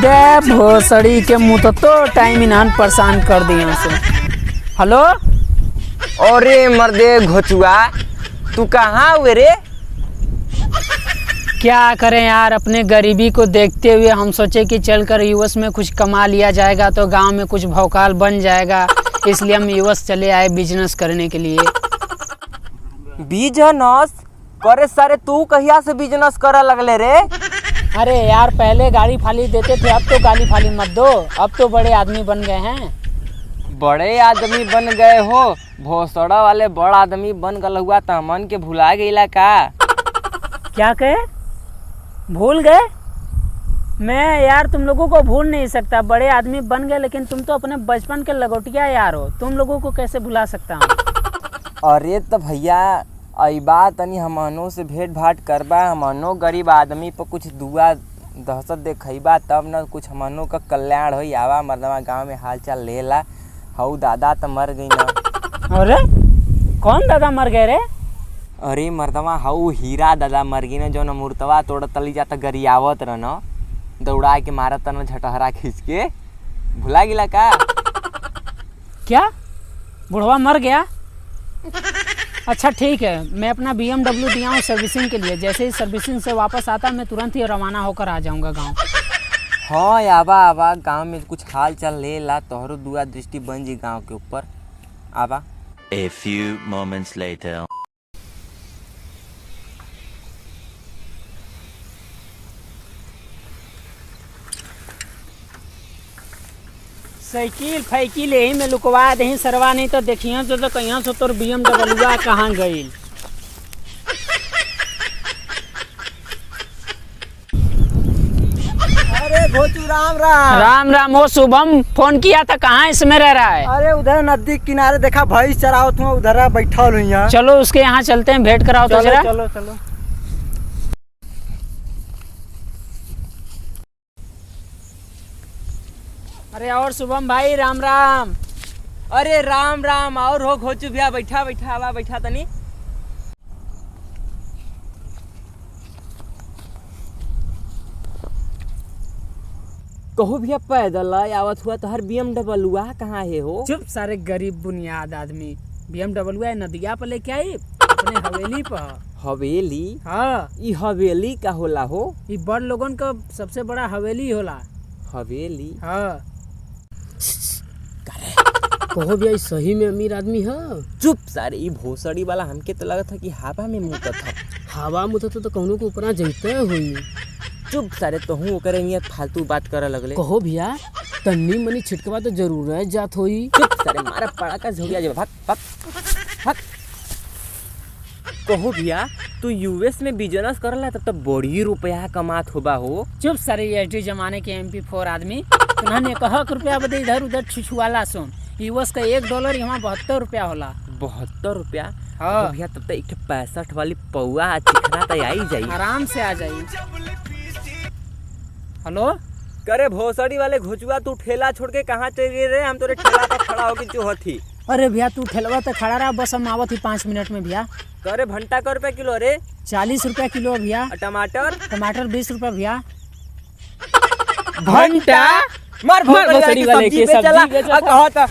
दे भोसड़ी के मुँह तो टाइम इन्हान परेशान कर दिया से। हेलो, अरे मर्दे घोचुआ, तू कहाँ हुए रे? क्या करें यार, अपने गरीबी को देखते हुए हम सोचे कि चलकर यूएस में कुछ कमा लिया जाएगा तो गांव में कुछ भौकाल बन जाएगा, इसलिए हम यूएस चले आए बिजनेस करने के लिए। बिजनेस करे सारे? तू कहिया से बिजनेस करे लगले रे? अरे यार, पहले गाली फाली देते थे, अब तो गाली फाली मत दो, अब तो बड़े आदमी बन गए हैं। बड़े आदमी बन गए हो? भोसड़ा वाले बड़ा आदमी बन गल हुआ तो मन के भुला गईला का? क्या कहे? भूल गए? मैं यार तुम लोगों को भूल नहीं सकता, बड़े आदमी बन गए, लेकिन तुम तो अपने बचपन के लगोटिया यार हो, तुम लोगों को कैसे भुला सकता हूँ। अरे तो भैया अइबा तनी हमनों से भेंट भाट करबा, हमनो गरीब आदमी पर कुछ दुआ दहशत देखइबा तब न कुछ हमनों का कल्याण होई। आवा मर्दवा गांव में हाल चाल लेला। हऊ दादा तो मर गई ना। अरे कौन दादा मर गए रे? अरे मर्दवा हऊ हीरा दादा मर गई ना, जो न मूर्तवा तोड़ तली जाता गरियावत रह न, दौड़ा के मारत न झटहरा खींच के। भुला गिला का? क्या बुढ़वा मर गया? अच्छा ठीक है, मैं अपना BMW दिया हूँ सर्विसिंग के लिए, जैसे ही सर्विसिंग से वापस आता मैं तुरंत ही रवाना होकर आ जाऊँगा गाँव। हाँ आवा आवा, गांव में कुछ हाल चाल ले ला, तोहरो दुआ दृष्टि बन जी गांव के ऊपर। आवा। A few moments later. Cycle फाइकिल यही में लुकवा दही सरवा, नहीं तो देखिए तो कहीं से तोर BMW कहाँ गई। अरे भोचू राम राम। राम राम हो शुभम, फोन किया था, कहाँ इसमें रह रहा है? अरे उधर नदी किनारे देखा भैंस चराओ तुम, उधर बैठा हुई यहाँ। चलो उसके यहाँ चलते हैं, भेंट कराओ तो जरा। चलो चलो। अरे और शुभम भाई राम राम। अरे राम राम, और हो घोचू भैया, बैठा बैठा आवा, बैठा तनी। कहो भैया पैदल आवत हुआ तो हर BMW कहाँ है हो? चुप सारे गरीब बुनियाद आदमी, BMW नदिया पर लेके आई अपने हवेली पर। हवेली? हाँ, ई हवेली का होला हो? ये बड़ लोगन का सबसे बड़ा हवेली होला। हवेली? हाँ। कहो भैया सही में अमीर आदमी है? चुप सारे, ई भोसड़ी वाला हमके तो लगा था कि हवा में मुतत था। हवा मुझे तो कहूँ को ऊपर जैते हुई। चुप सारे, तो हूँ करे नियत फालतू बात करे लगले। कहो भैया तन्नी मनी छिटकवा तो जरूर है जात होई। चुप सारे, मारा पड़ा का झोलिया जब भाग भाग भाग। कहो भैया तू यूएस में बिजनेस करला तब तो बड़ी रुपया कमात होबा हो? चुप सारे, ये जमाने के MP4 आदमी उन्होंने कहा रुपया बदे इधर उधर छुछुआला सुन। यूएस का $1 यहाँ 72 रुपया होला। 72 रुपया? हाँ भैया तब तो एक 65 वाली पौआ चिकना तो आई जाई। आराम से आ जाइए। हेलो, करे भोसड़ी वाले घोचुआ, तू ठेला छोड़ के कहाँ चल गए रे? हम तोरे ठेला पर खड़ा होके जो हथी। अरे भैया तू ठेलवा तो खड़ा रहा, बस हम आवत ही 5 मिनट में भैया। करे भंटा का रुपया किलो रे? 40 रुपया किलो भैया। टमाटर? टमाटर 20 रुपया भैया। भंटा? मार भोसड़ी वाले के सब्जी बेचला।